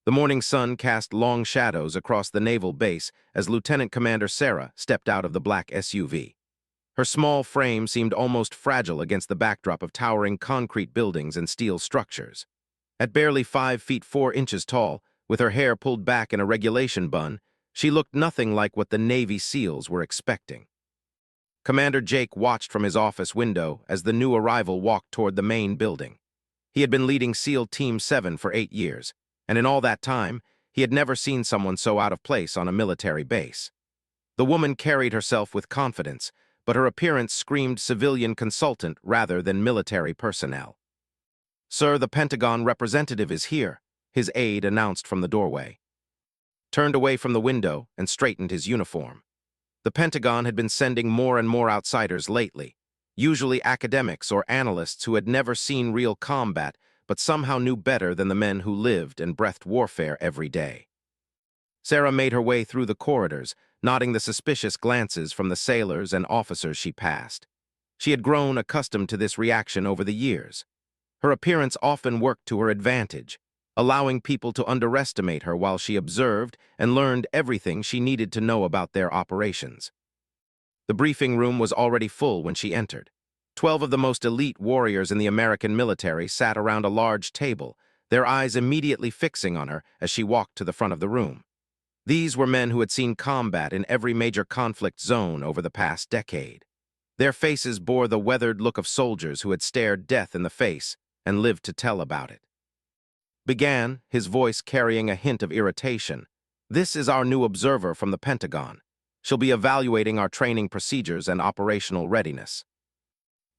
The morning sun cast long shadows across the naval base as Lieutenant Commander Sarah stepped out of the black SUV. Her small frame seemed almost fragile against the backdrop of towering concrete buildings and steel structures. At barely 5 feet 4 inches tall, with her hair pulled back in a regulation bun, she looked nothing like what the Navy SEALs were expecting. Commander Jake watched from his office window as the new arrival walked toward the main building. He had been leading SEAL Team 7 for 8 years, and in all that time, he had never seen someone so out of place on a military base. The woman carried herself with confidence, but her appearance screamed civilian consultant rather than military personnel. "Sir, the Pentagon representative is here," his aide announced from the doorway. Turned away from the window and straightened his uniform. The Pentagon had been sending more and more outsiders lately, usually academics or analysts who had never seen real combat but somehow knew better than the men who lived and breathed warfare every day. Sarah made her way through the corridors, nodding the suspicious glances from the sailors and officers she passed. She had grown accustomed to this reaction over the years. Her appearance often worked to her advantage, allowing people to underestimate her while she observed and learned everything she needed to know about their operations. The briefing room was already full when she entered. 12 of the most elite warriors in the American military sat around a large table, their eyes immediately fixing on her as she walked to the front of the room. These were men who had seen combat in every major conflict zone over the past decade. Their faces bore the weathered look of soldiers who had stared death in the face and lived to tell about it. Began, his voice carrying a hint of irritation. "This is our new observer from the Pentagon. She'll be evaluating our training procedures and operational readiness."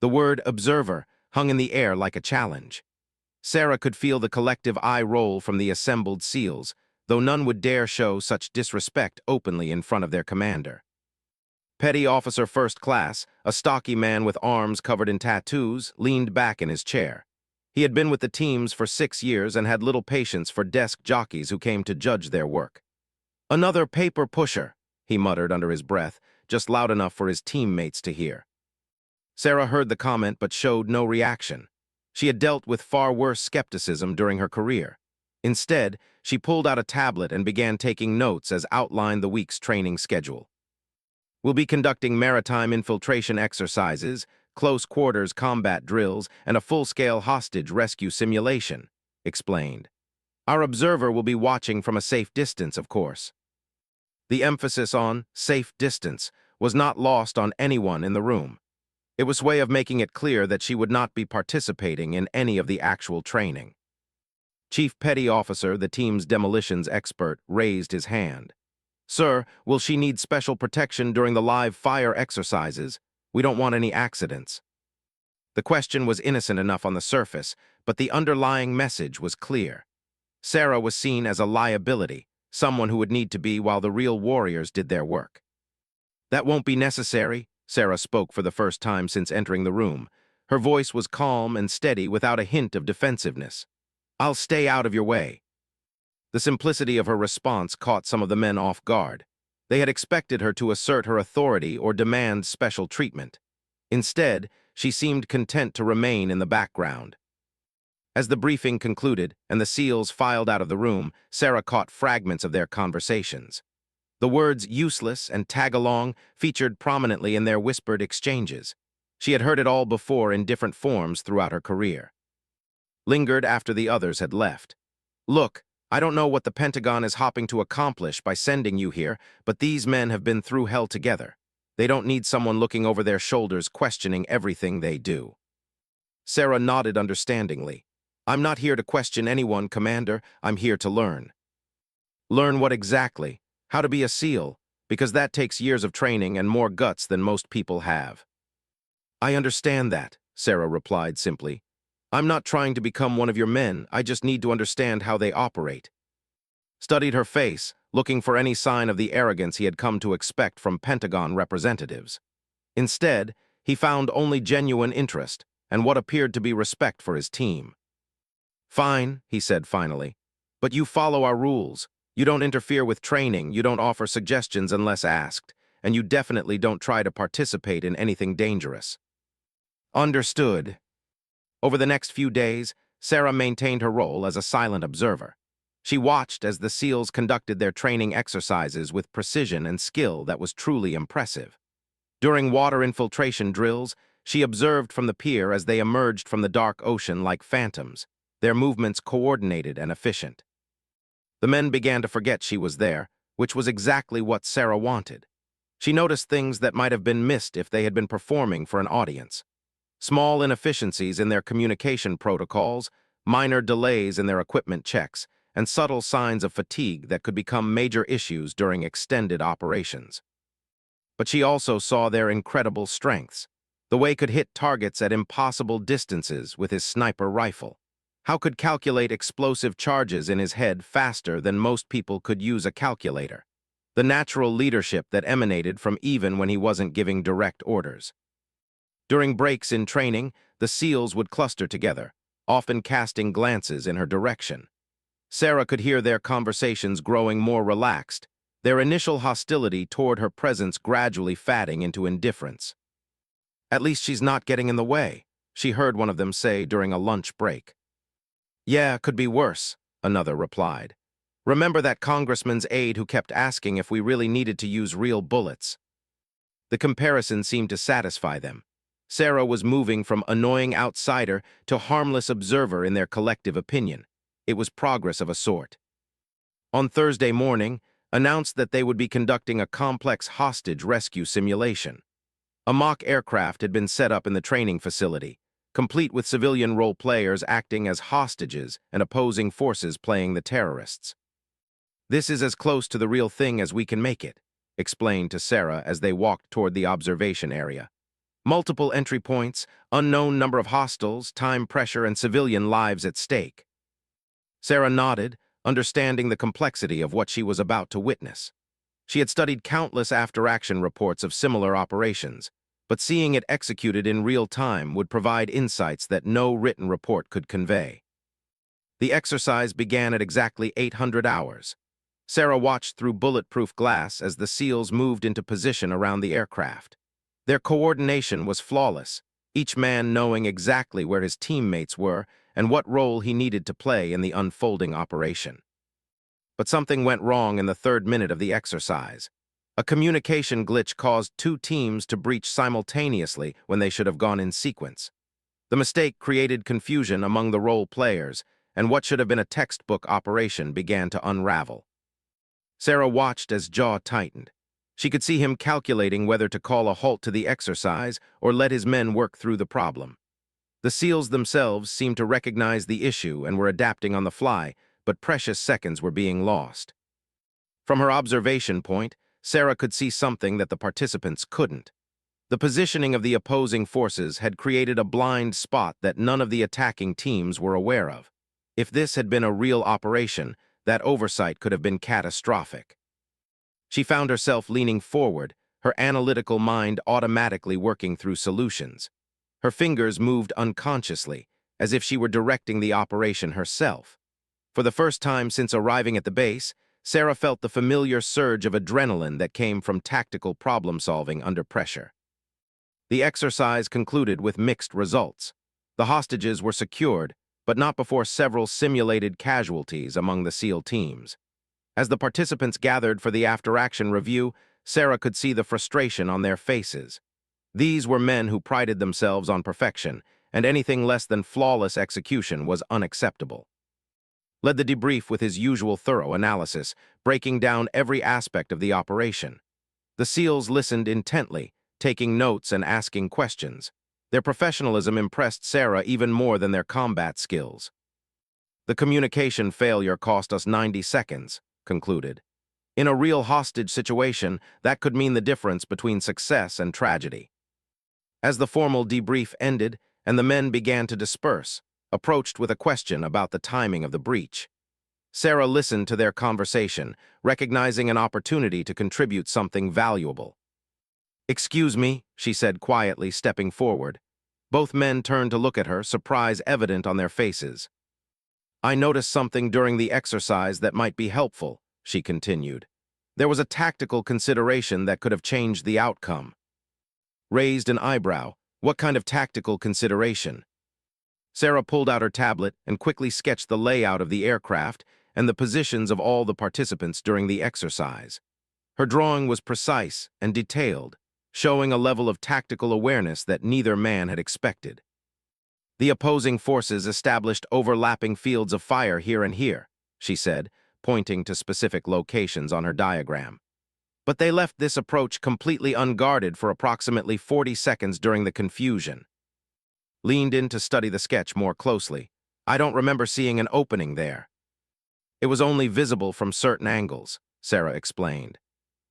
The word observer hung in the air like a challenge. Sarah could feel the collective eye roll from the assembled SEALs, though none would dare show such disrespect openly in front of their commander. Petty Officer First Class, a stocky man with arms covered in tattoos, leaned back in his chair. He had been with the teams for 6 years and had little patience for desk jockeys who came to judge their work. "Another paper pusher," he muttered under his breath, just loud enough for his teammates to hear. Sarah heard the comment but showed no reaction. She had dealt with far worse skepticism during her career. Instead, she pulled out a tablet and began taking notes as outlined the week's training schedule. "We'll be conducting maritime infiltration exercises, close-quarters combat drills, and a full-scale hostage rescue simulation," explained. "Our observer will be watching from a safe distance, of course." The emphasis on safe distance was not lost on anyone in the room. It was a way of making it clear that she would not be participating in any of the actual training. Chief Petty Officer, the team's demolitions expert, raised his hand. "Sir, will she need special protection during the live fire exercises? We don't want any accidents." The question was innocent enough on the surface, but the underlying message was clear. Sarah was seen as a liability, someone who would need to be while the real warriors did their work. "That won't be necessary," Sarah spoke for the first time since entering the room. Her voice was calm and steady without a hint of defensiveness. "I'll stay out of your way." The simplicity of her response caught some of the men off guard. They had expected her to assert her authority or demand special treatment. Instead, she seemed content to remain in the background. As the briefing concluded and the SEALs filed out of the room, Sarah caught fragments of their conversations. The words "useless" and "tag along" featured prominently in their whispered exchanges. She had heard it all before in different forms throughout her career. Lingered after the others had left. "Look, I don't know what the Pentagon is hoping to accomplish by sending you here, but these men have been through hell together. They don't need someone looking over their shoulders questioning everything they do." Sarah nodded understandingly. "I'm not here to question anyone, Commander. I'm here to learn." "Learn what exactly? How to be a SEAL, because that takes years of training and more guts than most people have." "I understand that," Sarah replied simply. "I'm not trying to become one of your men, I just need to understand how they operate." Studied her face, looking for any sign of the arrogance he had come to expect from Pentagon representatives. Instead, he found only genuine interest and what appeared to be respect for his team. "Fine," he said finally, "but you follow our rules. You don't interfere with training, you don't offer suggestions unless asked, and you definitely don't try to participate in anything dangerous." "Understood." Over the next few days, Sarah maintained her role as a silent observer. She watched as the SEALs conducted their training exercises with precision and skill that was truly impressive. During water infiltration drills, she observed from the pier as they emerged from the dark ocean like phantoms, their movements coordinated and efficient. The men began to forget she was there, which was exactly what Sarah wanted. She noticed things that might have been missed if they had been performing for an audience. Small inefficiencies in their communication protocols, minor delays in their equipment checks, and subtle signs of fatigue that could become major issues during extended operations. But she also saw their incredible strengths. The way could hit targets at impossible distances with his sniper rifle. How could calculate explosive charges in his head faster than most people could use a calculator? The natural leadership that emanated from even when he wasn't giving direct orders. During breaks in training, the SEALs would cluster together, often casting glances in her direction. Sarah could hear their conversations growing more relaxed, their initial hostility toward her presence gradually fading into indifference. "At least she's not getting in the way," she heard one of them say during a lunch break. "Yeah, could be worse," another replied. "Remember that congressman's aide who kept asking if we really needed to use real bullets?" The comparison seemed to satisfy them. Sarah was moving from annoying outsider to harmless observer in their collective opinion. It was progress of a sort. On Thursday morning, announced that they would be conducting a complex hostage rescue simulation. A mock aircraft had been set up in the training facility, complete with civilian role players acting as hostages and opposing forces playing the terrorists. "This is as close to the real thing as we can make it," explained to Sarah as they walked toward the observation area. "Multiple entry points, unknown number of hostiles, time pressure, and civilian lives at stake." Sarah nodded, understanding the complexity of what she was about to witness. She had studied countless after-action reports of similar operations, but seeing it executed in real time would provide insights that no written report could convey. The exercise began at exactly 800 hours. Sarah watched through bulletproof glass as the SEALs moved into position around the aircraft. Their coordination was flawless, each man knowing exactly where his teammates were and what role he needed to play in the unfolding operation. But something went wrong in the third minute of the exercise. A communication glitch caused two teams to breach simultaneously when they should have gone in sequence. The mistake created confusion among the role players, and what should have been a textbook operation began to unravel. Sarah watched as jaw tightened. She could see him calculating whether to call a halt to the exercise or let his men work through the problem. The SEALs themselves seemed to recognize the issue and were adapting on the fly, but precious seconds were being lost. From her observation point, Sarah could see something that the participants couldn't. The positioning of the opposing forces had created a blind spot that none of the attacking teams were aware of. If this had been a real operation, that oversight could have been catastrophic. She found herself leaning forward, her analytical mind automatically working through solutions. Her fingers moved unconsciously, as if she were directing the operation herself. For the first time since arriving at the base, Sarah felt the familiar surge of adrenaline that came from tactical problem-solving under pressure. The exercise concluded with mixed results. The hostages were secured, but not before several simulated casualties among the SEAL teams. As the participants gathered for the after-action review, Sarah could see the frustration on their faces. These were men who prided themselves on perfection, and anything less than flawless execution was unacceptable. Led the debrief with his usual thorough analysis, breaking down every aspect of the operation. The SEALs listened intently, taking notes and asking questions. Their professionalism impressed Sarah even more than their combat skills. "The communication failure cost us 90 seconds, concluded. In a real hostage situation, that could mean the difference between success and tragedy. As the formal debrief ended and the men began to disperse, approached with a question about the timing of the breach, Sarah listened to their conversation, recognizing an opportunity to contribute something valuable. "Excuse me," she said quietly, stepping forward. Both men turned to look at her, surprise evident on their faces. "I noticed something during the exercise that might be helpful," she continued. "There was a tactical consideration that could have changed the outcome." Raised an eyebrow. What kind of tactical consideration? Sarah pulled out her tablet and quickly sketched the layout of the aircraft and the positions of all the participants during the exercise. Her drawing was precise and detailed, showing a level of tactical awareness that neither man had expected. The opposing forces established overlapping fields of fire here and here, she said, pointing to specific locations on her diagram. But they left this approach completely unguarded for approximately 40 seconds during the confusion. Leaned in to study the sketch more closely. I don't remember seeing an opening there. It was only visible from certain angles, Sarah explained.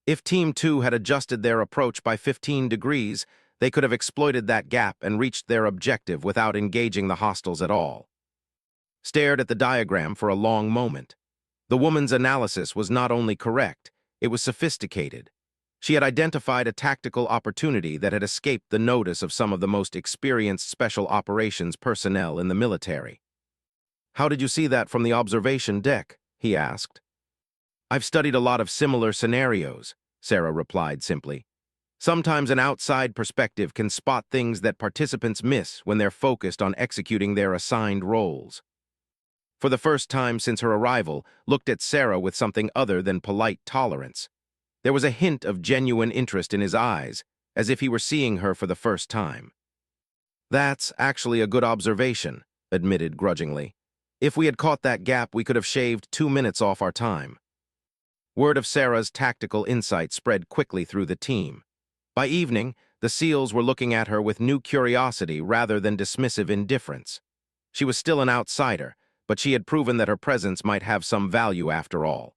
If Team 2 had adjusted their approach by 15 degrees, they could have exploited that gap and reached their objective without engaging the hostiles at all. Stared at the diagram for a long moment. The woman's analysis was not only correct, it was sophisticated. She had identified a tactical opportunity that had escaped the notice of some of the most experienced special operations personnel in the military. How did you see that from the observation deck? He asked. I've studied a lot of similar scenarios, Sarah replied simply. Sometimes an outside perspective can spot things that participants miss when they're focused on executing their assigned roles. For the first time since her arrival, looked at Sarah with something other than polite tolerance. There was a hint of genuine interest in his eyes, as if he were seeing her for the first time. That's actually a good observation, admitted grudgingly. If we had caught that gap, we could have shaved 2 minutes off our time. Word of Sarah's tactical insight spread quickly through the team. By evening, the SEALs were looking at her with new curiosity rather than dismissive indifference. She was still an outsider, but she had proven that her presence might have some value after all.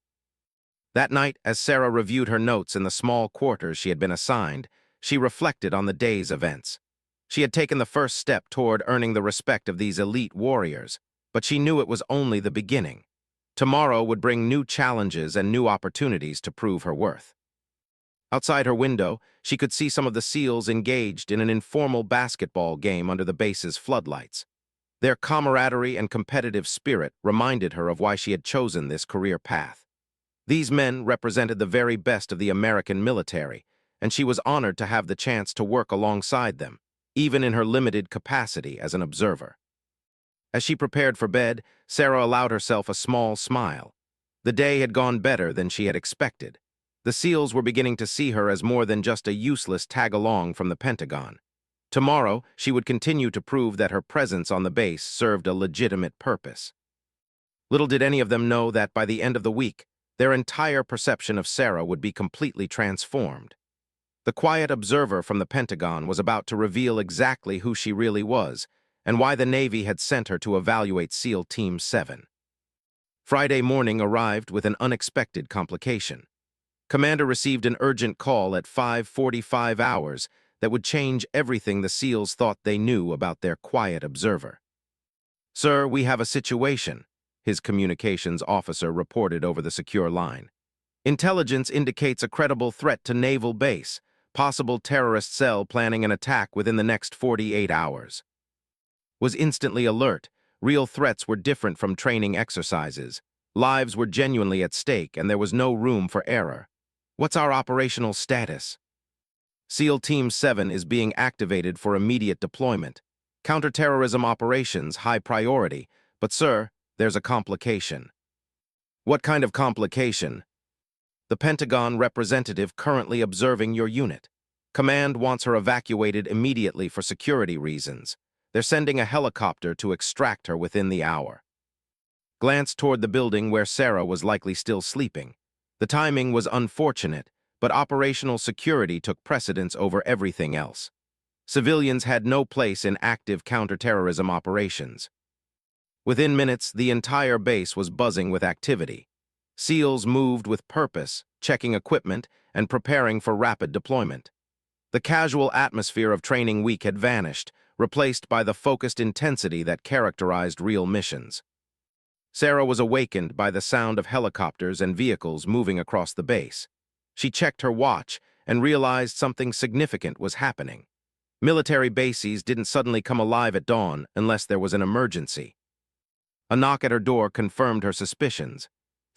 That night, as Sarah reviewed her notes in the small quarters she had been assigned, she reflected on the day's events. She had taken the first step toward earning the respect of these elite warriors, but she knew it was only the beginning. Tomorrow would bring new challenges and new opportunities to prove her worth. Outside her window, she could see some of the SEALs engaged in an informal basketball game under the base's floodlights. Their camaraderie and competitive spirit reminded her of why she had chosen this career path. These men represented the very best of the American military, and she was honored to have the chance to work alongside them, even in her limited capacity as an observer. As she prepared for bed, Sarah allowed herself a small smile. The day had gone better than she had expected. The SEALs were beginning to see her as more than just a useless tag-along from the Pentagon. Tomorrow, she would continue to prove that her presence on the base served a legitimate purpose. Little did any of them know that by the end of the week, their entire perception of Sarah would be completely transformed. The quiet observer from the Pentagon was about to reveal exactly who she really was and why the Navy had sent her to evaluate SEAL Team 7. Friday morning arrived with an unexpected complication. Commander received an urgent call at 5:45 hours that would change everything the SEALs thought they knew about their quiet observer. "Sir, we have a situation," his communications officer reported over the secure line. "Intelligence indicates a credible threat to naval base, possible terrorist cell planning an attack within the next 48 hours. Was instantly alert. Real threats were different from training exercises. Lives were genuinely at stake, and there was no room for error. What's our operational status?" SEAL Team 7 is being activated for immediate deployment. Counterterrorism operations high priority, but sir, there's a complication. "What kind of complication?" "The Pentagon representative currently observing your unit. Command wants her evacuated immediately for security reasons. They're sending a helicopter to extract her within the hour." Glanced toward the building where Sarah was likely still sleeping. The timing was unfortunate, but operational security took precedence over everything else. Civilians had no place in active counterterrorism operations. Within minutes, the entire base was buzzing with activity. SEALs moved with purpose, checking equipment and preparing for rapid deployment. The casual atmosphere of training week had vanished, replaced by the focused intensity that characterized real missions. Sarah was awakened by the sound of helicopters and vehicles moving across the base. She checked her watch and realized something significant was happening. Military bases didn't suddenly come alive at dawn unless there was an emergency. A knock at her door confirmed her suspicions.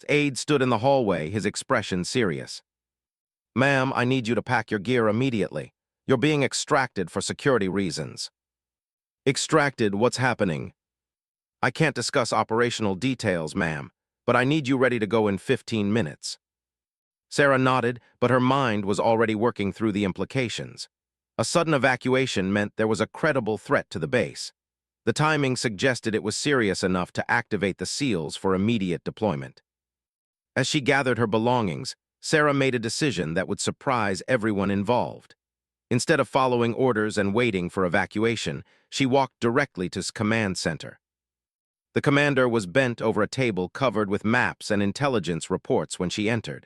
Aide stood in the hallway, his expression serious. "Ma'am, I need you to pack your gear immediately. You're being extracted for security reasons." "Extracted? What's happening?" "I can't discuss operational details, ma'am, but I need you ready to go in 15 minutes. Sarah nodded, but her mind was already working through the implications. A sudden evacuation meant there was a credible threat to the base. The timing suggested it was serious enough to activate the SEALs for immediate deployment. As she gathered her belongings, Sarah made a decision that would surprise everyone involved. Instead of following orders and waiting for evacuation, she walked directly to his command center. The commander was bent over a table covered with maps and intelligence reports when she entered.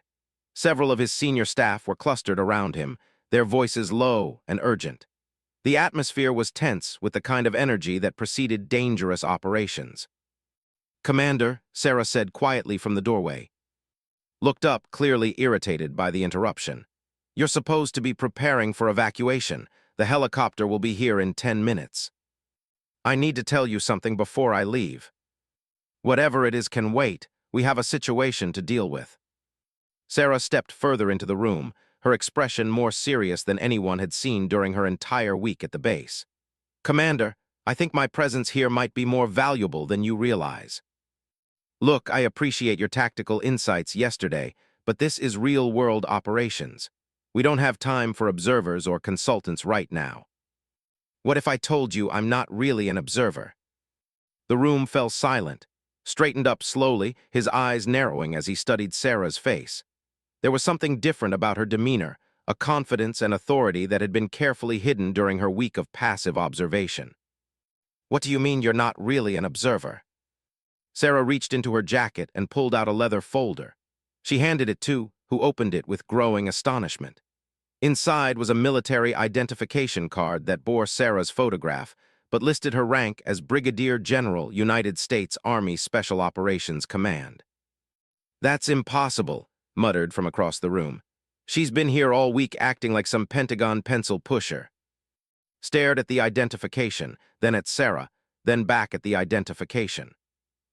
Several of his senior staff were clustered around him, their voices low and urgent. The atmosphere was tense with the kind of energy that preceded dangerous operations. "Commander," Sarah said quietly from the doorway. Looked up, clearly irritated by the interruption. "You're supposed to be preparing for evacuation. The helicopter will be here in 10 minutes. I need to tell you something before I leave. Whatever it is can wait. We have a situation to deal with." Sarah stepped further into the room, her expression more serious than anyone had seen during her entire week at the base. "Commander, I think my presence here might be more valuable than you realize. Look, I appreciate your tactical insights yesterday, but this is real-world operations. We don't have time for observers or consultants right now. What if I told you I'm not really an observer?" The room fell silent, straightened up slowly, his eyes narrowing as he studied Sarah's face. There was something different about her demeanor, a confidence and authority that had been carefully hidden during her week of passive observation. "What do you mean you're not really an observer?" Sarah reached into her jacket and pulled out a leather folder. She handed it to, who opened it with growing astonishment. Inside was a military identification card that bore Sarah's photograph, but listed her rank as Brigadier General, United States Army Special Operations Command. "That's impossible," muttered from across the room. "She's been here all week acting like some Pentagon pencil pusher." Stared at the identification, then at Sarah, then back at the identification.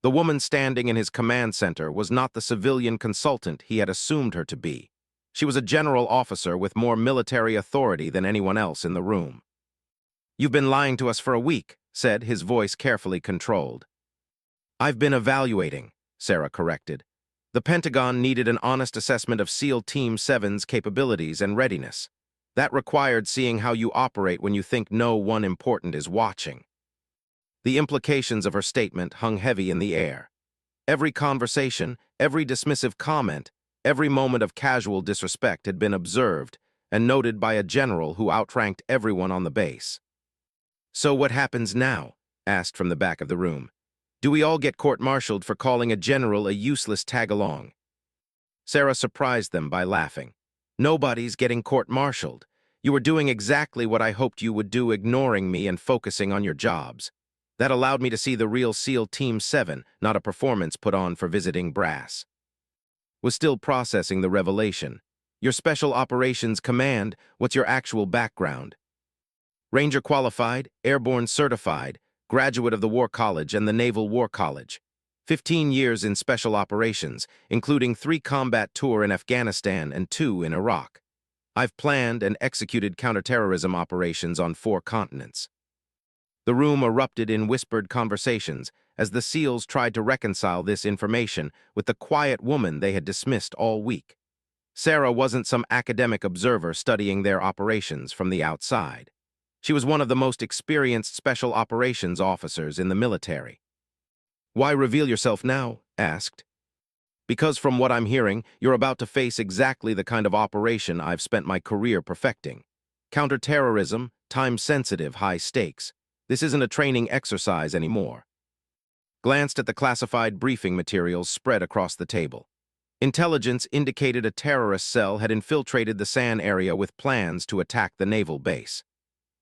The woman standing in his command center was not the civilian consultant he had assumed her to be. She was a general officer with more military authority than anyone else in the room. "You've been lying to us for a week," said, his voice carefully controlled. "I've been evaluating," Sarah corrected. "The Pentagon needed an honest assessment of SEAL Team 7's capabilities and readiness. That required seeing how you operate when you think no one important is watching." The implications of her statement hung heavy in the air. Every conversation, every dismissive comment, every moment of casual disrespect had been observed and noted by a general who outranked everyone on the base. "So what happens now?" asked from the back of the room. "Do we all get court-martialed for calling a general a useless tag-along?" Sarah surprised them by laughing. "Nobody's getting court-martialed. You were doing exactly what I hoped you would do, ignoring me and focusing on your jobs. That allowed me to see the real SEAL Team 7, not a performance put on for visiting brass." Was still processing the revelation. "Your Special Operations Command, what's your actual background?" "Ranger qualified, airborne certified, graduate of the War College and the Naval War College. 15 years in special operations, including 3 combat tours in Afghanistan and 2 in Iraq. I've planned and executed counterterrorism operations on 4 continents." The room erupted in whispered conversations as the SEALs tried to reconcile this information with the quiet woman they had dismissed all week. Sarah wasn't some academic observer studying their operations from the outside. She was one of the most experienced special operations officers in the military. "Why reveal yourself now?" asked. "Because from what I'm hearing, you're about to face exactly the kind of operation I've spent my career perfecting. Counterterrorism, time-sensitive, high stakes. This isn't a training exercise anymore." Glanced at the classified briefing materials spread across the table. Intelligence indicated a terrorist cell had infiltrated the SAN area with plans to attack the naval base.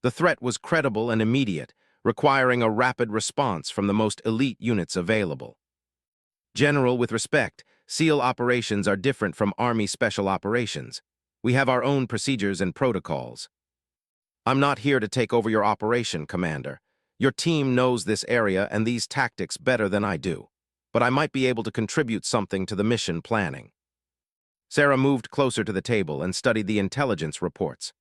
The threat was credible and immediate, requiring a rapid response from the most elite units available. "General, with respect, SEAL operations are different from Army Special Operations. We have our own procedures and protocols." "I'm not here to take over your operation, Commander. Your team knows this area and these tactics better than I do, but I might be able to contribute something to the mission planning." Sarah moved closer to the table and studied the intelligence reports.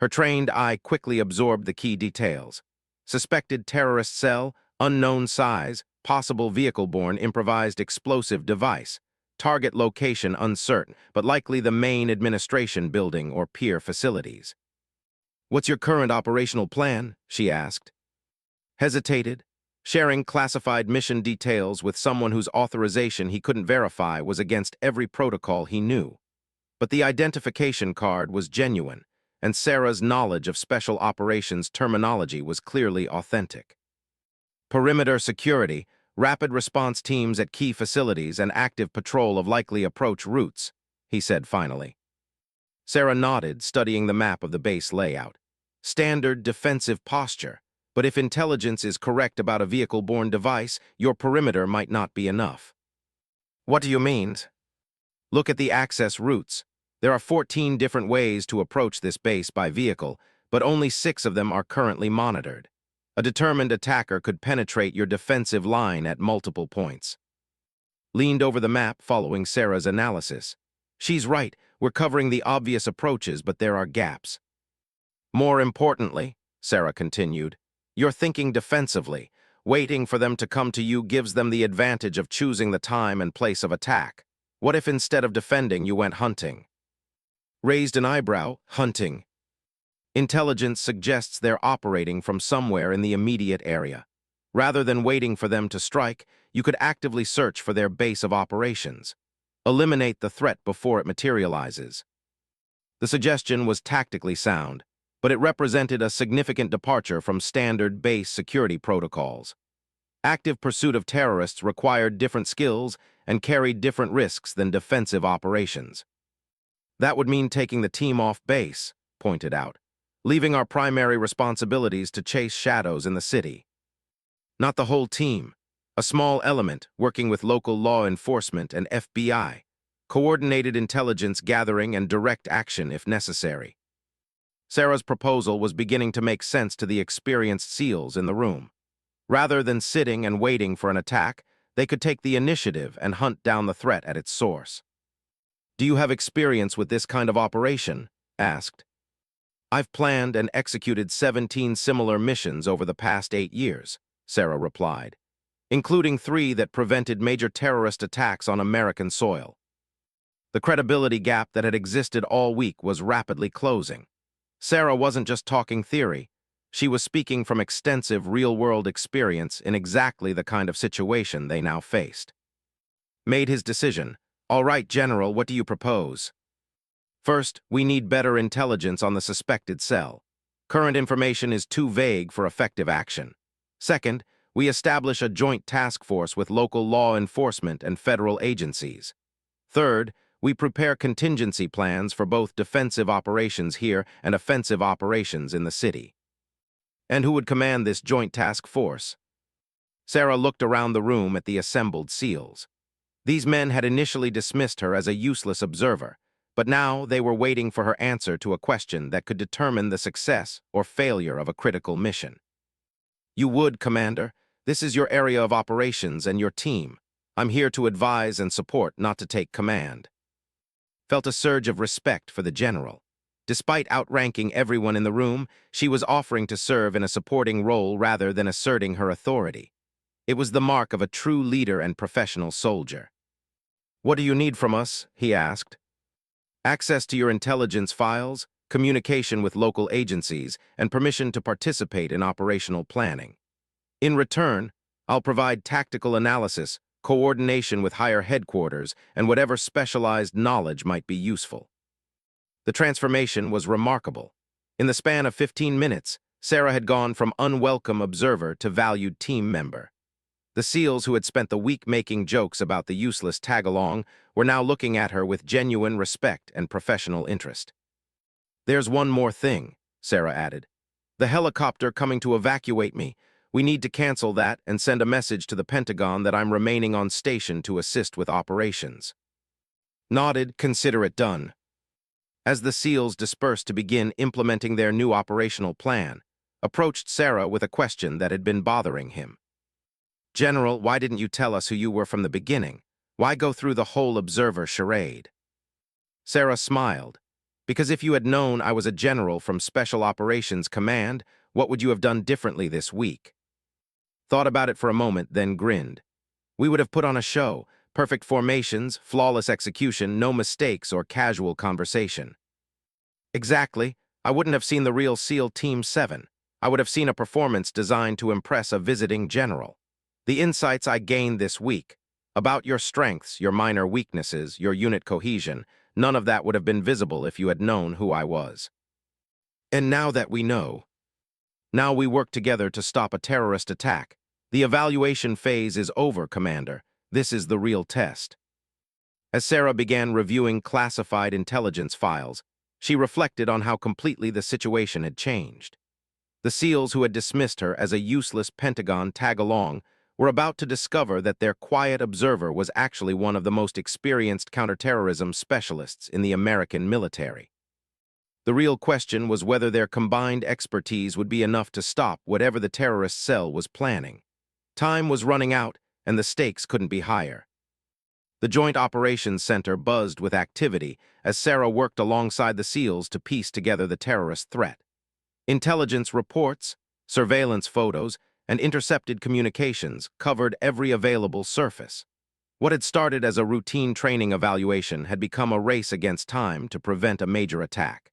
Her trained eye quickly absorbed the key details. Suspected terrorist cell, unknown size, possible vehicle-borne improvised explosive device. Target location uncertain, but likely the main administration building or pier facilities. "What's your current operational plan?" she asked. Hesitated. Sharing classified mission details with someone whose authorization he couldn't verify was against every protocol he knew. But the identification card was genuine, and Sarah's knowledge of special operations terminology was clearly authentic. Perimeter security, rapid response teams at key facilities, and active patrol of likely approach routes, he said finally. Sarah nodded, studying the map of the base layout. Standard defensive posture. But if intelligence is correct about a vehicle-borne device, your perimeter might not be enough. "What do you mean?" "Look at the access routes. There are 14 different ways to approach this base by vehicle, but only 6 of them are currently monitored. A determined attacker could penetrate your defensive line at multiple points." Leaned over the map, following Sarah's analysis. "She's right, we're covering the obvious approaches, but there are gaps." "More importantly," Sarah continued, "you're thinking defensively. Waiting for them to come to you gives them the advantage of choosing the time and place of attack. What if instead of defending, you went hunting?" Raised an eyebrow. "Hunting?" "Intelligence suggests they're operating from somewhere in the immediate area. Rather than waiting for them to strike, you could actively search for their base of operations. Eliminate the threat before it materializes." The suggestion was tactically sound, but it represented a significant departure from standard base security protocols. Active pursuit of terrorists required different skills and carried different risks than defensive operations. "That would mean taking the team off base," pointed out, "leaving our primary responsibilities to chase shadows in the city." "Not the whole team. A small element working with local law enforcement and FBI. Coordinated intelligence gathering and direct action if necessary." Sarah's proposal was beginning to make sense to the experienced SEALs in the room. Rather than sitting and waiting for an attack, they could take the initiative and hunt down the threat at its source. "Do you have experience with this kind of operation?" asked. "I've planned and executed 17 similar missions over the past 8 years, Sarah replied, "including 3 that prevented major terrorist attacks on American soil." The credibility gap that had existed all week was rapidly closing. Sarah wasn't just talking theory. She was speaking from extensive real-world experience in exactly the kind of situation they now faced. Made his decision. "All right, General, what do you propose?" "First, we need better intelligence on the suspected cell. Current information is too vague for effective action. Second, we establish a joint task force with local law enforcement and federal agencies. Third, we prepare contingency plans for both defensive operations here and offensive operations in the city." "And who would command this joint task force?" Sarah looked around the room at the assembled SEALs. These men had initially dismissed her as a useless observer, but now they were waiting for her answer to a question that could determine the success or failure of a critical mission. "You would, Commander. This is your area of operations and your team. I'm here to advise and support, not to take command." Felt a surge of respect for the general. Despite outranking everyone in the room, she was offering to serve in a supporting role rather than asserting her authority. It was the mark of a true leader and professional soldier. "What do you need from us?" he asked. "Access to your intelligence files, communication with local agencies, and permission to participate in operational planning. In return, I'll provide tactical analysis, coordination with higher headquarters, and whatever specialized knowledge might be useful." The transformation was remarkable. In the span of 15 minutes, Sarah had gone from unwelcome observer to valued team member. The SEALs who had spent the week making jokes about the useless tag-along were now looking at her with genuine respect and professional interest. "There's one more thing," Sarah added. "The helicopter coming to evacuate me. We need to cancel that and send a message to the Pentagon that I'm remaining on station to assist with operations." Nodded, "Consider it done." As the SEALs dispersed to begin implementing their new operational plan, approached Sarah with a question that had been bothering him. "General, why didn't you tell us who you were from the beginning? Why go through the whole observer charade?" Sarah smiled. "Because if you had known I was a general from Special Operations Command, what would you have done differently this week?" thought about it for a moment, then grinned. We would have put on a show, perfect formations, flawless execution, no mistakes or casual conversation. Exactly. I wouldn't have seen the real SEAL Team 7. I would have seen a performance designed to impress a visiting general. The insights I gained this week about your strengths, your minor weaknesses, your unit cohesion, none of that would have been visible if you had known who I was. And now that we know, now we work together to stop a terrorist attack. The evaluation phase is over, Commander. This is the real test. As Sarah began reviewing classified intelligence files, she reflected on how completely the situation had changed. The SEALs who had dismissed her as a useless Pentagon tag-along were about to discover that their quiet observer was actually one of the most experienced counterterrorism specialists in the American military. The real question was whether their combined expertise would be enough to stop whatever the terrorist cell was planning. Time was running out, and the stakes couldn't be higher. The Joint Operations Center buzzed with activity as Sarah worked alongside the SEALs to piece together the terrorist threat. Intelligence reports, surveillance photos, and intercepted communications covered every available surface. What had started as a routine training evaluation had become a race against time to prevent a major attack.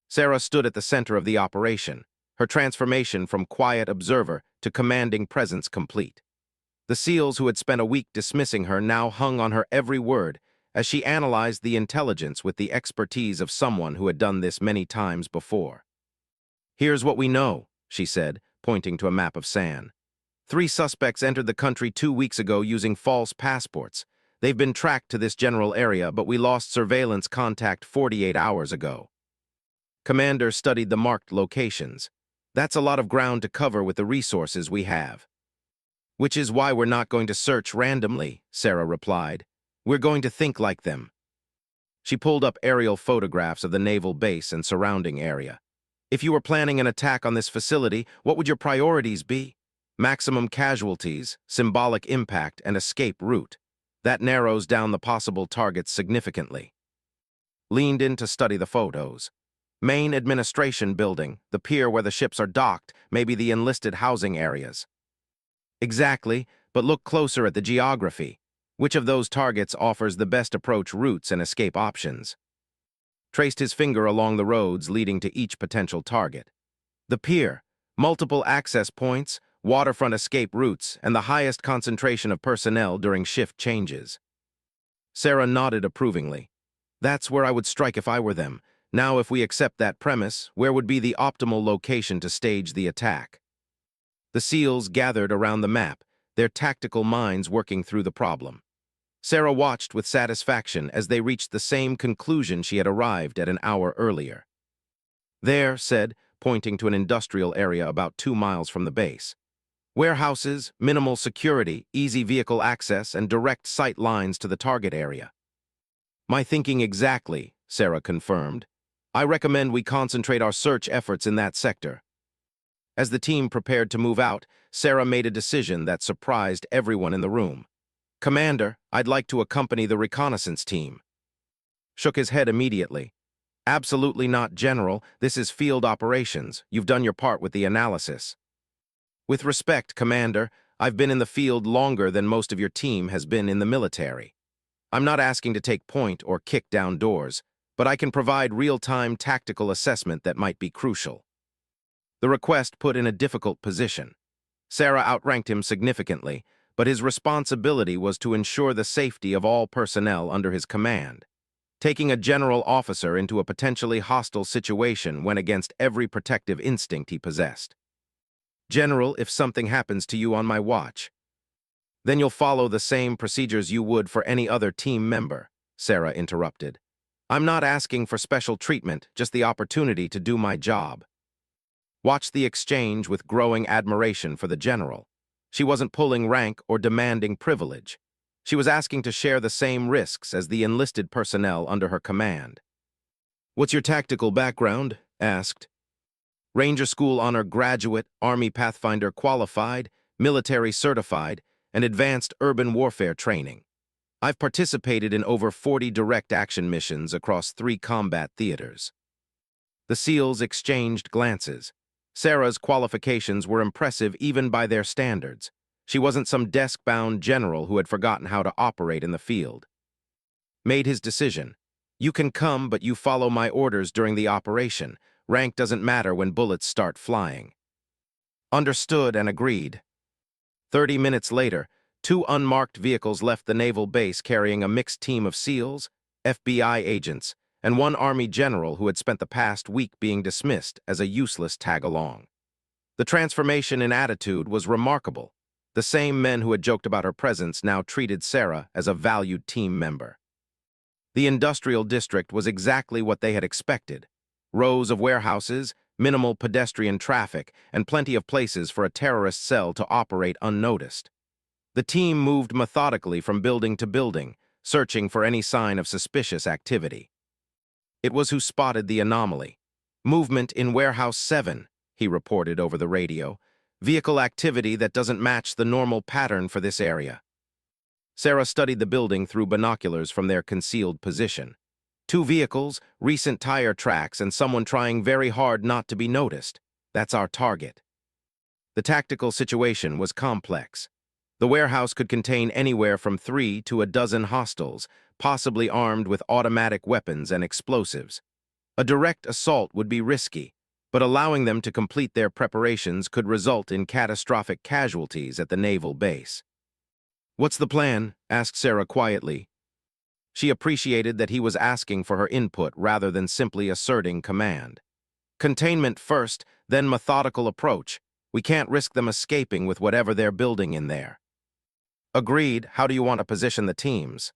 Sarah stood at the center of the operation, her transformation from quiet observer to commanding presence complete. The SEALs who had spent a week dismissing her now hung on her every word as she analyzed the intelligence with the expertise of someone who had done this many times before. "Here's what we know," she said, pointing to a map of sand. 3 suspects entered the country 2 weeks ago using false passports. They've been tracked to this general area, but we lost surveillance contact 48 hours ago. Commander studied the marked locations. That's a lot of ground to cover with the resources we have. Which is why we're not going to search randomly, Sarah replied. We're going to think like them. She pulled up aerial photographs of the naval base and surrounding area. If you were planning an attack on this facility, what would your priorities be? Maximum casualties, symbolic impact, and escape route. That narrows down the possible targets significantly. Leaned in to study the photos. Main administration building, the pier where the ships are docked, maybe the enlisted housing areas. Exactly, but look closer at the geography. Which of those targets offers the best approach routes and escape options? Traced his finger along the roads leading to each potential target. The pier, multiple access points, waterfront escape routes, and the highest concentration of personnel during shift changes. Sarah nodded approvingly. That's where I would strike if I were them. Now, if we accept that premise, where would be the optimal location to stage the attack? The SEALs gathered around the map, their tactical minds working through the problem. Sarah watched with satisfaction as they reached the same conclusion she had arrived at an hour earlier. There, said, pointing to an industrial area about 2 miles from the base. Warehouses, minimal security, easy vehicle access, and direct sight lines to the target area. My thinking exactly, Sarah confirmed. I recommend we concentrate our search efforts in that sector. As the team prepared to move out, Sarah made a decision that surprised everyone in the room. Commander, I'd like to accompany the reconnaissance team. Shook his head immediately. Absolutely not, General. This is field operations. You've done your part with the analysis. With respect, Commander, I've been in the field longer than most of your team has been in the military. I'm not asking to take point or kick down doors, but I can provide real-time tactical assessment that might be crucial. The request put in a difficult position. Sarah outranked him significantly, but his responsibility was to ensure the safety of all personnel under his command. Taking a general officer into a potentially hostile situation went against every protective instinct he possessed. General, if something happens to you on my watch, then you'll follow the same procedures you would for any other team member, Sarah interrupted. I'm not asking for special treatment, just the opportunity to do my job. Watched the exchange with growing admiration for the general. She wasn't pulling rank or demanding privilege. She was asking to share the same risks as the enlisted personnel under her command. What's your tactical background? Asked. Ranger School Honor Graduate, Army Pathfinder Qualified, Military Certified, and Advanced Urban Warfare Training. I've participated in over 40 direct action missions across 3 combat theaters. The SEALs exchanged glances. Sarah's qualifications were impressive even by their standards. She wasn't some desk-bound general who had forgotten how to operate in the field. Made his decision. You can come, but you follow my orders during the operation. Rank doesn't matter when bullets start flying. Understood and agreed. 30 minutes later, 2 unmarked vehicles left the naval base carrying a mixed team of SEALs, FBI agents, and 1 Army general who had spent the past week being dismissed as a useless tag-along. The transformation in attitude was remarkable. The same men who had joked about her presence now treated Sarah as a valued team member. The industrial district was exactly what they had expected. Rows of warehouses, minimal pedestrian traffic, and plenty of places for a terrorist cell to operate unnoticed. The team moved methodically from building to building, searching for any sign of suspicious activity. It was who spotted the anomaly. Movement in Warehouse 7, he reported over the radio. Vehicle activity that doesn't match the normal pattern for this area. Sarah studied the building through binoculars from their concealed position. 2 vehicles, recent tire tracks, and someone trying very hard not to be noticed. That's our target. The tactical situation was complex. The warehouse could contain anywhere from 3 to a dozen hostiles, possibly armed with automatic weapons and explosives. A direct assault would be risky, but allowing them to complete their preparations could result in catastrophic casualties at the naval base. "What's the plan?" asked Sarah quietly. She appreciated that he was asking for her input rather than simply asserting command. "Containment first, then methodical approach. We can't risk them escaping with whatever they're building in there." "Agreed. How do you want to position the teams?"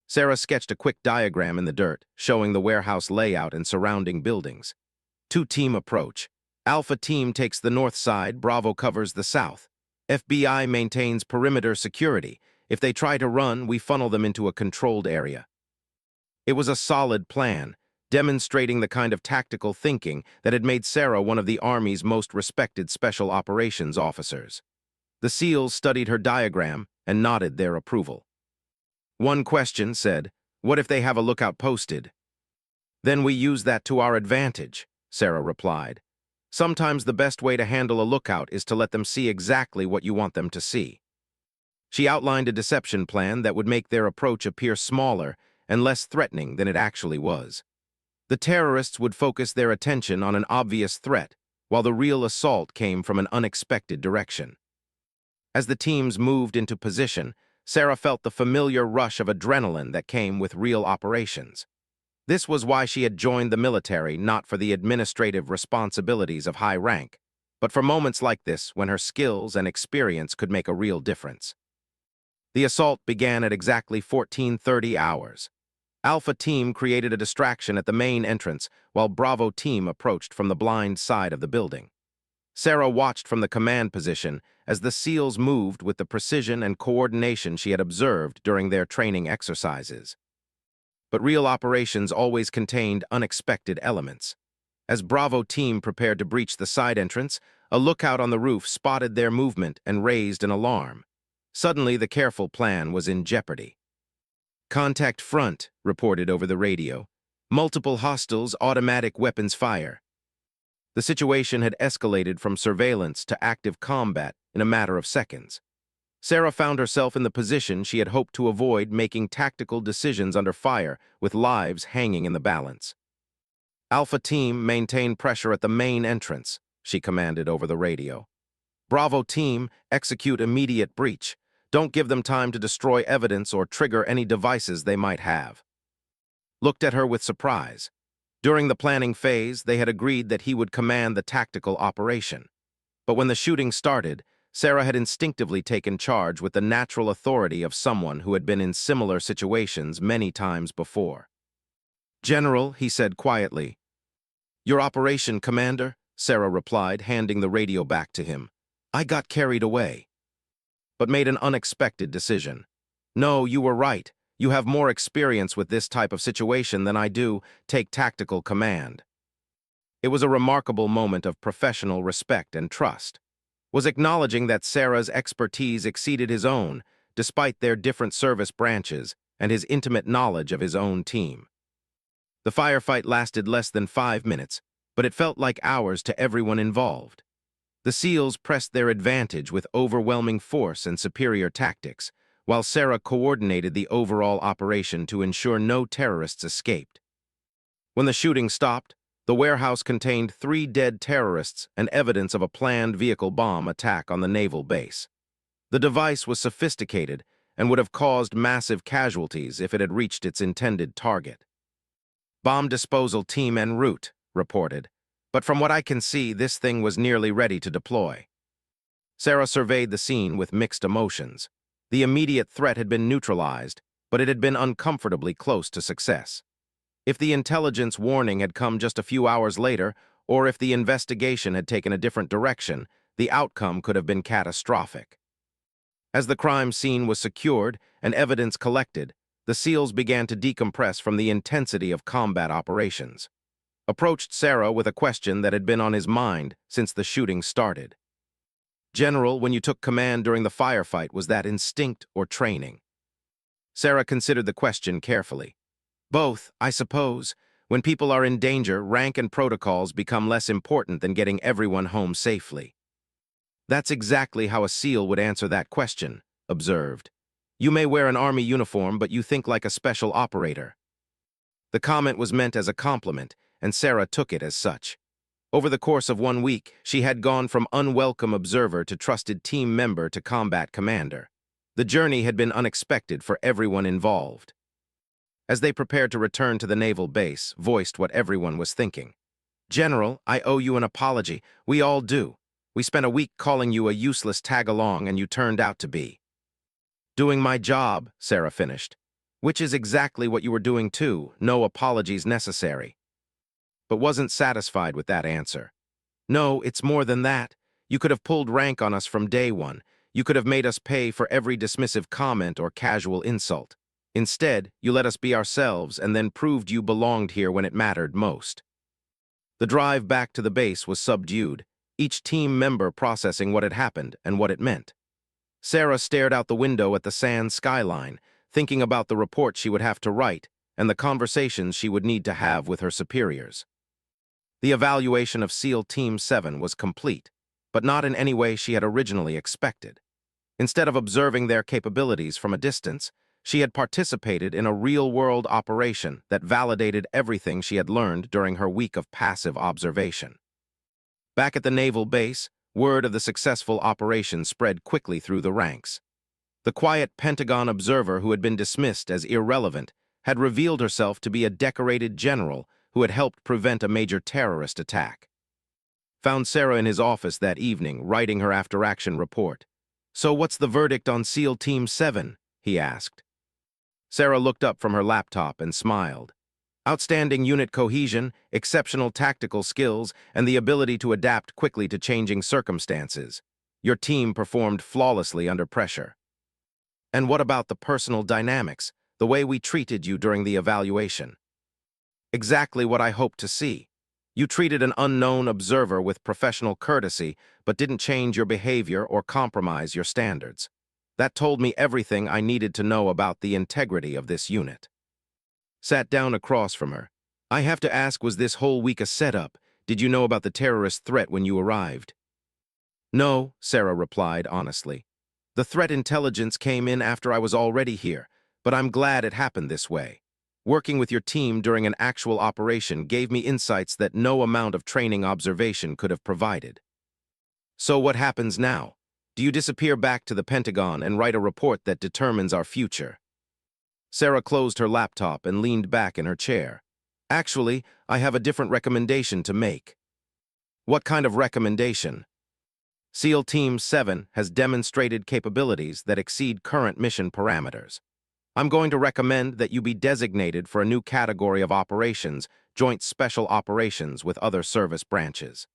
Sarah sketched a quick diagram in the dirt, showing the warehouse layout and surrounding buildings. 2-team approach. Alpha team takes the north side, Bravo covers the south. FBI maintains perimeter security. If they try to run, we funnel them into a controlled area. It was a solid plan, demonstrating the kind of tactical thinking that had made Sarah one of the Army's most respected special operations officers. The SEALs studied her diagram and nodded their approval. "One question said, what if they have a lookout posted?" "Then we use that to our advantage," Sarah replied. "Sometimes the best way to handle a lookout is to let them see exactly what you want them to see." She outlined a deception plan that would make their approach appear smaller and less threatening than it actually was. The terrorists would focus their attention on an obvious threat, while the real assault came from an unexpected direction. As the teams moved into position, Sarah felt the familiar rush of adrenaline that came with real operations. This was why she had joined the military, not for the administrative responsibilities of high rank, but for moments like this when her skills and experience could make a real difference. The assault began at exactly 14:30 hours. Alpha team created a distraction at the main entrance, while Bravo team approached from the blind side of the building. Sarah watched from the command position as the SEALs moved with the precision and coordination she had observed during their training exercises. But real operations always contained unexpected elements. As Bravo team prepared to breach the side entrance, a lookout on the roof spotted their movement and raised an alarm. Suddenly, the careful plan was in jeopardy. "Contact front," reported over the radio. "Multiple hostiles, automatic weapons fire." The situation had escalated from surveillance to active combat in a matter of seconds. Sarah found herself in the position she had hoped to avoid, making tactical decisions under fire with lives hanging in the balance. "Alpha team, maintain pressure at the main entrance," she commanded over the radio. "Bravo team, execute immediate breach. Don't give them time to destroy evidence or trigger any devices they might have." Looked at her with surprise. During the planning phase, they had agreed that he would command the tactical operation. But when the shooting started, Sarah had instinctively taken charge with the natural authority of someone who had been in similar situations many times before. "General," he said quietly. "Your operation, Commander," Sarah replied, handing the radio back to him. "I got carried away." But made an unexpected decision. "No, you were right. You have more experience with this type of situation than I do. Take tactical command." It was a remarkable moment of professional respect and trust. Was acknowledging that Sarah's expertise exceeded his own, despite their different service branches and his intimate knowledge of his own team. The firefight lasted less than 5 minutes, but it felt like hours to everyone involved. The SEALs pressed their advantage with overwhelming force and superior tactics, while Sarah coordinated the overall operation to ensure no terrorists escaped. When the shooting stopped, the warehouse contained 3 dead terrorists and evidence of a planned vehicle bomb attack on the naval base. The device was sophisticated and would have caused massive casualties if it had reached its intended target. "Bomb disposal team en route," reported, "but from what I can see, this thing was nearly ready to deploy." Sarah surveyed the scene with mixed emotions. The immediate threat had been neutralized, but it had been uncomfortably close to success. If the intelligence warning had come just a few hours later, or if the investigation had taken a different direction, the outcome could have been catastrophic. As the crime scene was secured and evidence collected, the SEALs began to decompress from the intensity of combat operations. Approached Sarah with a question that had been on his mind since the shooting started. "General, when you took command during the firefight, was that instinct or training?" Sarah considered the question carefully. "Both, I suppose. When people are in danger, rank and protocols become less important than getting everyone home safely." "That's exactly how a SEAL would answer that question," observed. "You may wear an army uniform, but you think like a special operator." The comment was meant as a compliment, and Sarah took it as such. Over the course of 1 week, she had gone from unwelcome observer to trusted team member to combat commander. The journey had been unexpected for everyone involved. As they prepared to return to the naval base, voiced what everyone was thinking. "General, I owe you an apology. We all do. We spent a week calling you a useless tag-along, and you turned out to be." "Doing my job," Sarah finished. "Which is exactly what you were doing too, no apologies necessary." But wasn't satisfied with that answer. "No, it's more than that. You could have pulled rank on us from day one. You could have made us pay for every dismissive comment or casual insult. Instead, you let us be ourselves and then proved you belonged here when it mattered most." The drive back to the base was subdued, each team member processing what had happened and what it meant. Sarah stared out the window at the sand skyline, thinking about the report she would have to write and the conversations she would need to have with her superiors. The evaluation of SEAL Team 7 was complete, but not in any way she had originally expected. Instead of observing their capabilities from a distance, she had participated in a real-world operation that validated everything she had learned during her week of passive observation. Back at the naval base, word of the successful operation spread quickly through the ranks. The quiet Pentagon observer who had been dismissed as irrelevant had revealed herself to be a decorated general who had helped prevent a major terrorist attack. Found Sarah in his office that evening, writing her after-action report. "So what's the verdict on SEAL Team 7? He asked. Sarah looked up from her laptop and smiled. "Outstanding unit cohesion, exceptional tactical skills, and the ability to adapt quickly to changing circumstances. Your team performed flawlessly under pressure." "And what about the personal dynamics, the way we treated you during the evaluation?" "Exactly what I hoped to see. You treated an unknown observer with professional courtesy, but didn't change your behavior or compromise your standards. That told me everything I needed to know about the integrity of this unit." Sat down across from her. "I have to ask, was this whole week a setup? Did you know about the terrorist threat when you arrived?" "No," Sarah replied honestly. "The threat intelligence came in after I was already here, but I'm glad it happened this way. Working with your team during an actual operation gave me insights that no amount of training observation could have provided." "So what happens now? Do you disappear back to the Pentagon and write a report that determines our future?" Sarah closed her laptop and leaned back in her chair. "Actually, I have a different recommendation to make." "What kind of recommendation?" "SEAL Team 7 has demonstrated capabilities that exceed current mission parameters. I'm going to recommend that you be designated for a new category of operations, joint special operations with other service branches."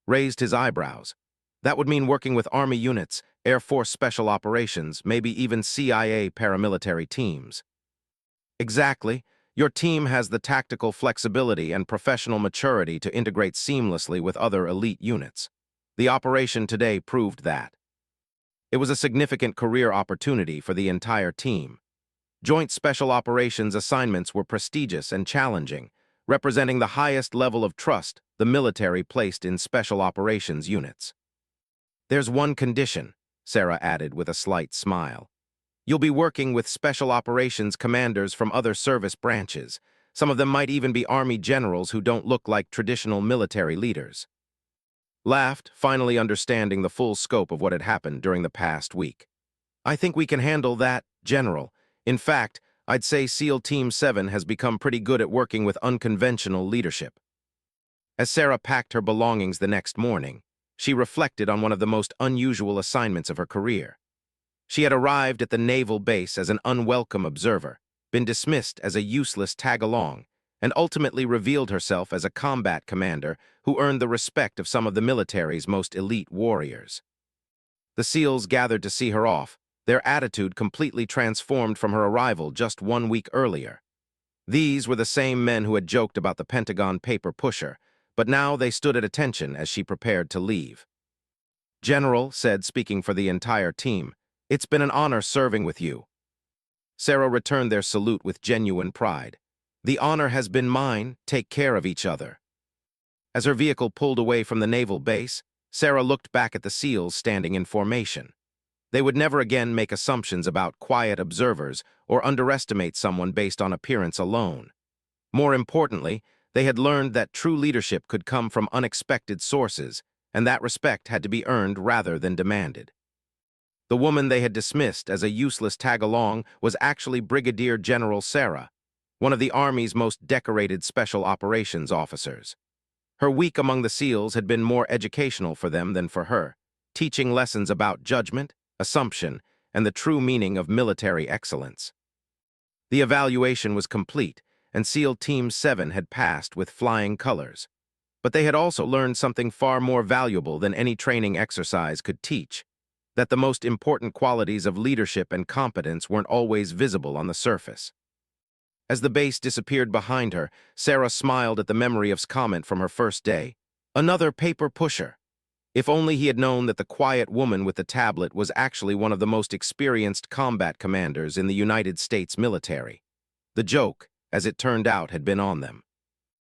Raised his eyebrows. "That would mean working with Army units, Air Force Special Operations, maybe even CIA paramilitary teams." "Exactly. Your team has the tactical flexibility and professional maturity to integrate seamlessly with other elite units. The operation today proved that." It was a significant career opportunity for the entire team. Joint Special Operations assignments were prestigious and challenging, representing the highest level of trust the military placed in special operations units. "There's one condition," Sarah added with a slight smile. "You'll be working with special operations commanders from other service branches. Some of them might even be Army generals who don't look like traditional military leaders." Laughed, finally understanding the full scope of what had happened during the past week. "I think we can handle that, General. In fact, I'd say SEAL Team 7 has become pretty good at working with unconventional leadership." As Sarah packed her belongings the next morning, she reflected on one of the most unusual assignments of her career. She had arrived at the naval base as an unwelcome observer, been dismissed as a useless tag-along, and ultimately revealed herself as a combat commander who earned the respect of some of the military's most elite warriors. The SEALs gathered to see her off, their attitude completely transformed from her arrival just 1 week earlier. These were the same men who had joked about the Pentagon paper pusher, but now they stood at attention as she prepared to leave. "General," said, speaking for the entire team, "it's been an honor serving with you." Sarah returned their salute with genuine pride. "The honor has been mine. Take care of each other." As her vehicle pulled away from the naval base, Sarah looked back at the SEALs standing in formation. They would never again make assumptions about quiet observers or underestimate someone based on appearance alone. More importantly, they had learned that true leadership could come from unexpected sources, and that respect had to be earned rather than demanded. The woman they had dismissed as a useless tag-along was actually Brigadier General Sarah, one of the Army's most decorated special operations officers. Her week among the SEALs had been more educational for them than for her, teaching lessons about judgment, assumption, and the true meaning of military excellence. The evaluation was complete, and SEAL Team 7 had passed with flying colors. But they had also learned something far more valuable than any training exercise could teach, that the most important qualities of leadership and competence weren't always visible on the surface. As the base disappeared behind her, Sarah smiled at the memory of his comment from her first day. Another paper pusher. If only he had known that the quiet woman with the tablet was actually one of the most experienced combat commanders in the United States military. The joke, as it turned out, had been on them.